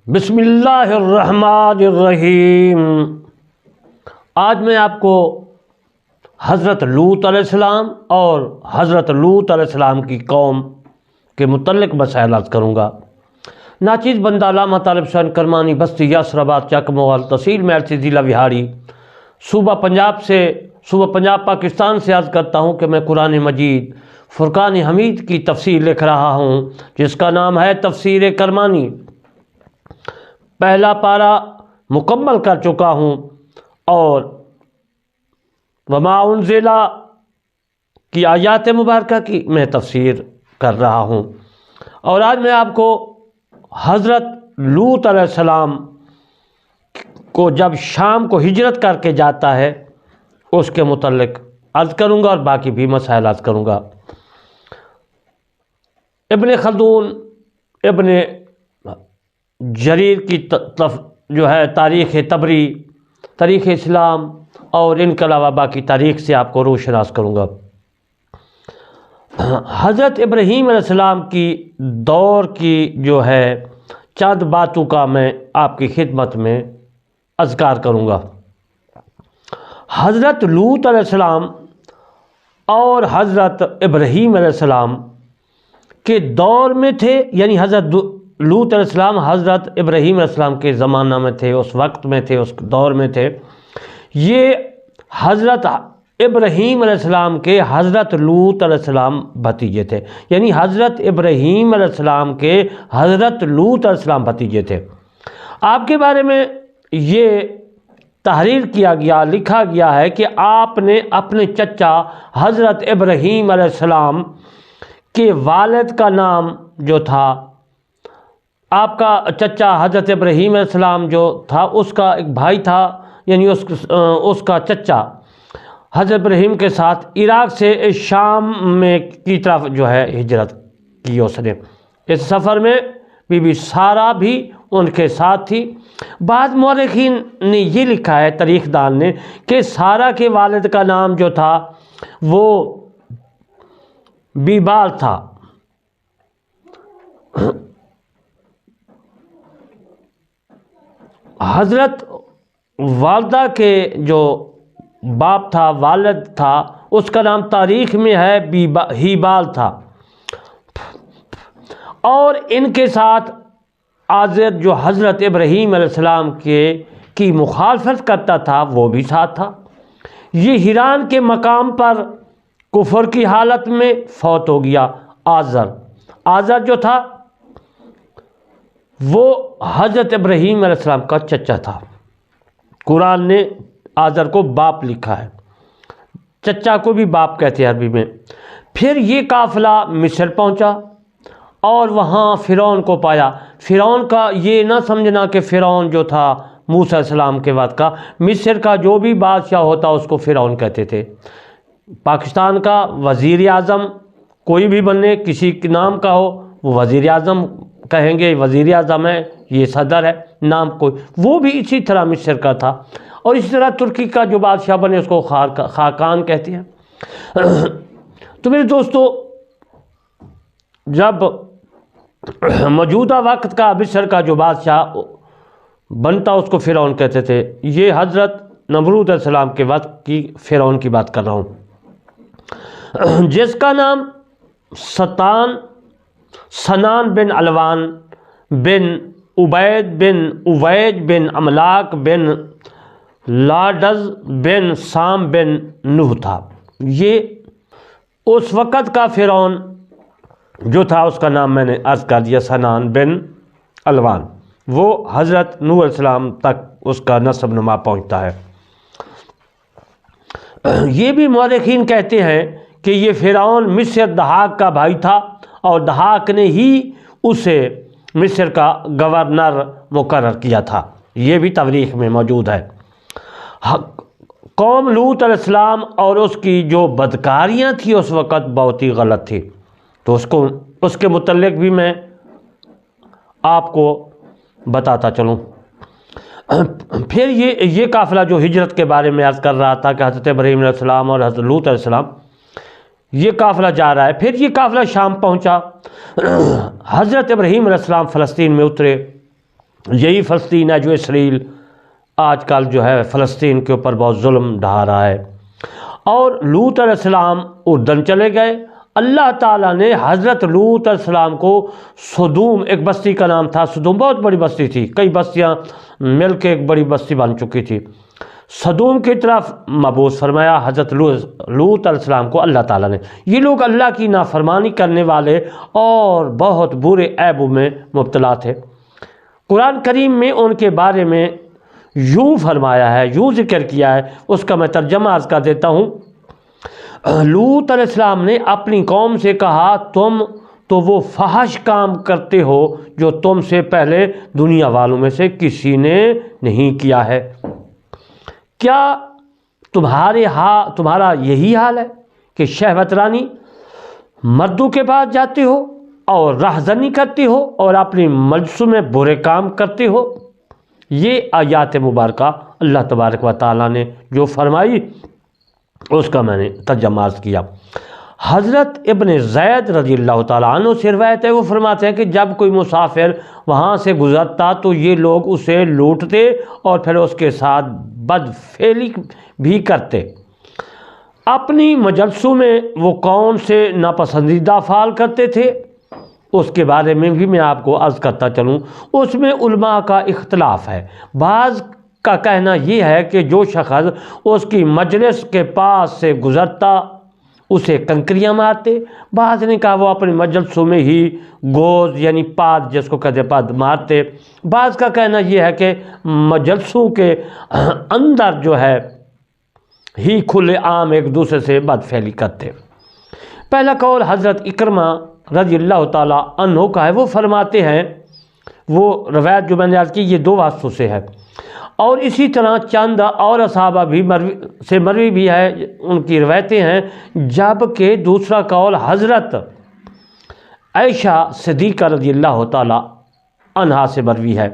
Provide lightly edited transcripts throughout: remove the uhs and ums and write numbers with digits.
بسم اللہ الرحمن الرحیم۔ آج میں آپ کو حضرت لوط علیہ السلام اور حضرت لوط علیہ السلام کی قوم کے متعلق مسائل عرض کروں گا۔ ناچیز بندہ علامہ طالب حسین کرمانی، بستی یاسر آباد، چک موال، تحصیل محرسی، ضلع وہاڑی، صوبہ پنجاب پاکستان سے عرض کرتا ہوں کہ میں قرآن مجید فرقان حمید کی تفسیر لکھ رہا ہوں، جس کا نام ہے تفسیر کرمانی۔ پہلا پارہ مکمل کر چکا ہوں اور وما انزل کی آیات مبارکہ کی میں تفسیر کر رہا ہوں، اور آج میں آپ کو حضرت لوط علیہ السلام کو جب شام کو ہجرت کر کے جاتا ہے اس کے متعلق عرض کروں گا اور باقی بھی مسائل عرض کروں گا۔ ابن خلدون، ابن جریر کی جو ہے تاریخ طبری، تاریخ اسلام اور ان کے علاوہ باقی تاریخ سے آپ کو روشناس کروں گا۔ حضرت ابراہیم علیہ السلام کی دور کی جو ہے چند باتوں کا میں آپ کی خدمت میں اذکار کروں گا۔ حضرت لوط علیہ السلام اور حضرت ابراہیم علیہ السلام کے دور میں تھے، یعنی حضرت لوط علیہ السلام حضرت ابراہیم علیہ السلام کے زمانہ میں تھے، اس وقت میں تھے، اس دور میں تھے۔ یہ حضرت ابراہیم علیہ السلام کے حضرت لوط علیہ السلام بھتیجے تھے، یعنی حضرت ابراہیم علیہ السلام کے حضرت لوط علیہ السلام بھتیجے تھے۔ آپ کے بارے میں یہ تحریر کیا گیا، لکھا گیا ہے کہ آپ نے اپنے چچا حضرت ابراہیم علیہ السلام کے والد کا نام جو تھا، آپ کا چچا حضرت ابراہیم علیہ السلام جو تھا اس کا ایک بھائی تھا، یعنی اس کا چچا حضرت ابراہیم کے ساتھ عراق سے شام میں کی طرف جو ہے ہجرت کی اس نے۔ اس سفر میں بی بی سارہ بھی ان کے ساتھ تھی۔ بعض مورخین نے یہ لکھا ہے، تاریخ دان نے، کہ سارہ کے والد کا نام جو تھا وہ بیبال تھا۔ حضرت والدہ کے جو باپ تھا، والد تھا، اس کا نام تاریخ میں ہے ہیبال تھا، اور ان کے ساتھ آزر جو حضرت ابراہیم علیہ السلام کی مخالفت کرتا تھا وہ بھی ساتھ تھا۔ یہ ہیران کے مقام پر کفر کی حالت میں فوت ہو گیا۔ آزر جو تھا وہ حضرت ابراہیم علیہ السلام کا چچا تھا۔ قرآن نے آزر کو باپ لکھا ہے، چچا کو بھی باپ کہتے ہیں عربی میں۔ پھر یہ قافلہ مصر پہنچا اور وہاں فرعون کو پایا۔ فرعون کا یہ نہ سمجھنا کہ فرعون جو تھا موسیٰ علیہ السلام کے وقت کا، مصر کا جو بھی بادشاہ ہوتا اس کو فرعون کہتے تھے۔ پاکستان کا وزیر اعظم کوئی بھی بننے، کسی کے نام کا ہو، وہ وزیر اعظم کہیں گے، وزیر اعظم ہے، یہ صدر ہے، نام کوئی، وہ بھی اسی طرح مصر کا تھا۔ اور اسی طرح ترکی کا جو بادشاہ بنے اس کو خاقان کہتے ہیں۔ تو میرے دوستو، جب موجودہ وقت کا مصر کا جو بادشاہ بنتا اس کو فرعون کہتے تھے۔ یہ حضرت نمرود علیہ السلام کے وقت کی فرعون کی بات کر رہا ہوں، جس کا نام سنان بن علوان بن عبید بن اویج بن املاک بن لاڈز بن سام بن نوح تھا۔ یہ اس وقت کا فرعون جو تھا اس کا نام میں نے عرض کر دیا، سنان بن علوان۔ وہ حضرت نوح علیہ السلام تک اس کا نسب نما پہنچتا ہے۔ یہ بھی مورخین کہتے ہیں کہ یہ فرعون مصر دہاق کا بھائی تھا اور دہاق نے ہی اسے مصر کا گورنر مقرر کیا تھا۔ یہ بھی تاریخ میں موجود ہے۔ قوم لوط علیہ السلام اور اس کی جو بدکاریاں تھیں اس وقت بہت ہی غلط تھی، تو اس کے متعلق بھی میں آپ کو بتاتا چلوں۔ پھر یہ قافلہ جو ہجرت کے بارے میں عرض کر رہا تھا کہ حضرت ابراہیم علیہ السلام اور حضرت لوط علیہ السلام، یہ قافلہ جا رہا ہے۔ پھر یہ قافلہ شام پہنچا۔ حضرت ابراہیم علیہ السلام فلسطین میں اترے یہی فلسطین ہے جو اسرائیل آج کل جو ہے فلسطین کے اوپر بہت ظلم ڈھا رہا ہے۔ اور لوط علیہ السلام اردن چلے گئے۔ اللہ تعالیٰ نے حضرت لوط علیہ السلام کو سدوم، ایک بستی کا نام تھا سدوم، بہت بڑی بستی تھی، کئی بستیاں مل کے ایک بڑی بستی بن چکی تھی، سدوم کی طرف مبعوث فرمایا حضرت لوط علیہ السلام کو اللہ تعالیٰ نے۔ یہ لوگ اللہ کی نافرمانی کرنے والے اور بہت برے عیبوں میں مبتلا تھے۔ قرآن کریم میں ان کے بارے میں یوں فرمایا ہے، یوں ذکر کیا ہے، اس کا میں ترجمہ عرض کر دیتا ہوں۔ لوط علیہ السلام نے اپنی قوم سے کہا، تم تو وہ فحش کام کرتے ہو جو تم سے پہلے دنیا والوں میں سے کسی نے نہیں کیا ہے۔ کیا تمہارا یہی حال ہے کہ شہوت رانی مردوں کے پاس جاتے ہو اور رہزنی کرتے ہو اور اپنی مجلسوں میں برے کام کرتے ہو؟ یہ آیات مبارکہ اللہ تبارک و تعالیٰ نے جو فرمائی اس کا میں نے ترجمہ عرض کیا۔ حضرت ابن زید رضی اللہ تعالیٰ عنہ سے روایت ہے، وہ فرماتے ہیں کہ جب کوئی مسافر وہاں سے گزرتا تو یہ لوگ اسے لوٹتے اور پھر اس کے ساتھ بدفعلی بھی کرتے۔ اپنی مجلسوں میں وہ کون سے ناپسندیدہ افعال کرتے تھے اس کے بارے میں بھی میں آپ کو عرض کرتا چلوں۔ اس میں علماء کا اختلاف ہے۔ بعض کا کہنا یہ ہے کہ جو شخص اس کی مجلس کے پاس سے گزرتا اسے کنکریاں مارتے، بعض نے کہا وہ اپنی مجلسوں میں ہی گوز یعنی پاد، جس کو کہتے پاد، مارتے۔ بعض کا کہنا یہ ہے کہ مجلسوں کے اندر جو ہے ہی کھلے عام ایک دوسرے سے بدفعلی کرتے۔ پہلا قول حضرت اکرمہ رضی اللہ تعالیٰ عنہ کا ہے، وہ فرماتے ہیں، وہ روایت جو میں نے عرض کی یہ 2 واسطوں سے ہے، اور اسی طرح چند اور صحابہ بھی مروی بھی ہے، ان کی روایتیں ہیں، جبکہ دوسرا قول حضرت عائشہ صدیقہ رضی اللہ تعالیٰ عنہا سے مروی ہے،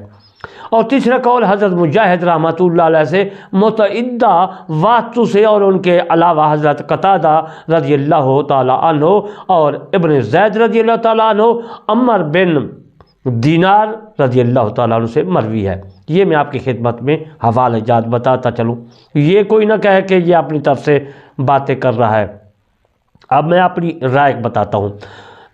اور تیسرا قول حضرت مجاہد رحمۃ اللہ علیہ سے متعددہ واسطوں سے، اور ان کے علاوہ حضرت قتادہ رضی اللہ تعالیٰ عنہ اور ابن زید رضی اللہ تعالیٰ عنہ، عمر بن دینار رضی اللہ تعالیٰ عنہ سے مروی ہے۔ یہ میں آپ کی خدمت میں حوالہ جات بتاتا چلوں، یہ کوئی نہ کہے کہ یہ اپنی طرف سے باتیں کر رہا ہے۔ اب میں اپنی رائے بتاتا ہوں۔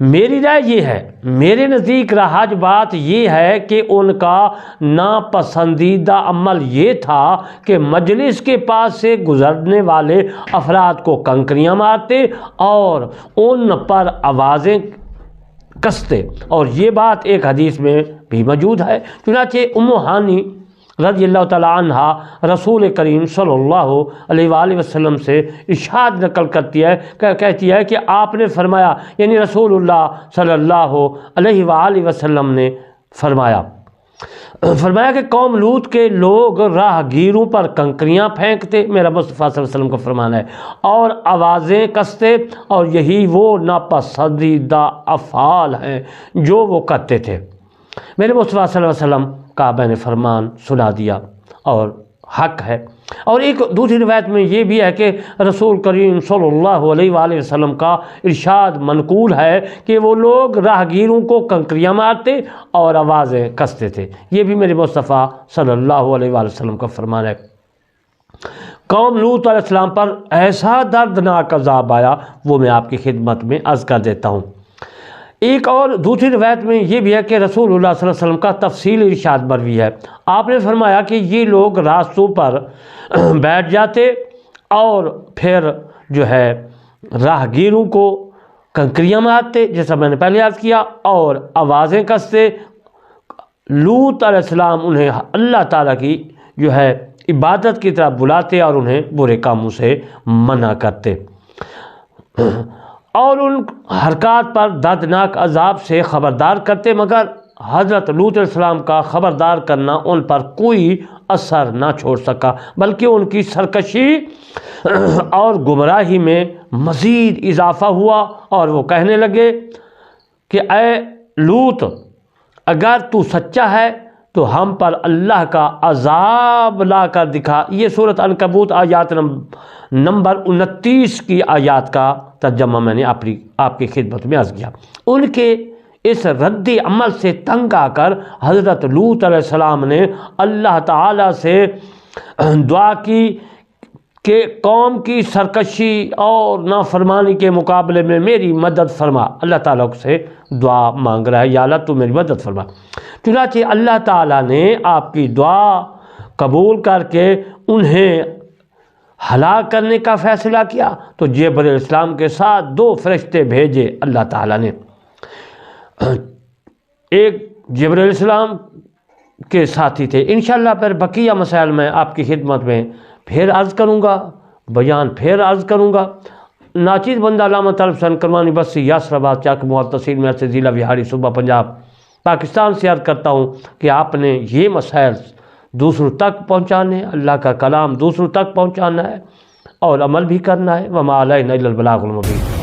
میری رائے یہ ہے، میرے نزدیک رہاج بات یہ ہے کہ ان کا ناپسندیدہ عمل یہ تھا کہ مجلس کے پاس سے گزرنے والے افراد کو کنکریاں مارتے اور ان پر آوازیں کستے، اور یہ بات ایک حدیث میں بھی موجود ہے۔ چنانچہ ام ہانی رضی اللہ تعالیٰ عنہا رسول کریم صلی اللہ علیہ وآلہ وسلم سے ارشاد نقل کرتی ہے، کہتی ہے کہ آپ نے فرمایا، یعنی رسول اللہ صلی اللہ علیہ وآلہ وسلم نے فرمایا کہ قوم لوط کے لوگ راہ گیروں پر کنکریاں پھینکتے، میرا مصطفیٰ صلی اللہ علیہ وسلم کا فرمان ہے، اور آوازیں کستے، اور یہی وہ ناپسندیدہ افعال ہیں جو وہ کرتے تھے۔ میرے مصطفیٰ صلی اللہ علیہ وسلم کا میں نے فرمان سنا دیا اور حق ہے۔ اور ایک دوسری روایت میں یہ بھی ہے کہ رسول کریم صلی اللہ علیہ وآلہ وسلم کا ارشاد منقول ہے کہ وہ لوگ راہگیروں کو کنکریاں مارتے اور آوازیں کستے تھے۔ یہ بھی میرے مصطفیٰ صلی اللہ علیہ وآلہ وسلم کا فرمان ہے۔ قوم لوط علیہ السلام پر ایسا دردناک عذاب آیا، وہ میں آپ کی خدمت میں عرض کر دیتا ہوں۔ ایک اور دوسری روایت میں یہ بھی ہے کہ رسول اللہ صلی اللہ علیہ وسلم کا تفصیل ارشاد مروی ہے، آپ نے فرمایا کہ یہ لوگ راستوں پر بیٹھ جاتے اور پھر جو ہے راہگیروں کو کنکریاں مارتے، جیسا میں نے پہلے عرض کیا، اور آوازیں کستے۔ لوط علیہ السلام انہیں اللہ تعالیٰ کی جو ہے عبادت کی طرف بلاتے اور انہیں برے کاموں سے منع کرتے، اور ان حرکات پر دردناک عذاب سے خبردار کرتے، مگر حضرت لوط علیہ السلام کا خبردار کرنا ان پر کوئی اثر نہ چھوڑ سکا، بلکہ ان کی سرکشی اور گمراہی میں مزید اضافہ ہوا، اور وہ کہنے لگے کہ اے لوط، اگر تو سچا ہے تو ہم پر اللہ کا عذاب لا کر دکھا۔ یہ سورۃ عنکبوت آیات نمبر 29 کی آیات کا ترجمہ میں نے آپ کی خدمت میں عرض کیا۔ ان کے اس رد عمل سے تنگ آ کر حضرت لوط علیہ السلام نے اللہ تعالیٰ سے دعا کی کہ قوم کی سرکشی اور نافرمانی کے مقابلے میں میری مدد فرما۔ اللہ تعالیٰ سے دعا مانگ رہا ہے، یا اللہ تو میری مدد فرما۔ چنانچہ اللہ تعالیٰ نے آپ کی دعا قبول کر کے انہیں ہلاک کرنے کا فیصلہ کیا، تو جبرائیل علیہ السلام کے ساتھ 2 فرشتے بھیجے اللہ تعالیٰ نے۔ ایک جبرائیل علیہ السلام کے ساتھی تھے۔ انشاءاللہ پھر بقیہ مسائل میں آپ کی خدمت میں پھر عرض کروں گا، بیان پھر عرض کروں گا۔ ناچیز بندہ علامہ طلب حسین کرمانی بسی یاسر آباد چاک مواد تحصیل میں سے ضلع بہاڑی صوبہ پنجاب پاکستان سے عرض کرتا ہوں کہ آپ نے یہ مسائل دوسروں تک پہنچانے، اللہ کا کلام دوسروں تک پہنچانا ہے اور عمل بھی کرنا ہے۔ وما علینا الا البلاغ المبین۔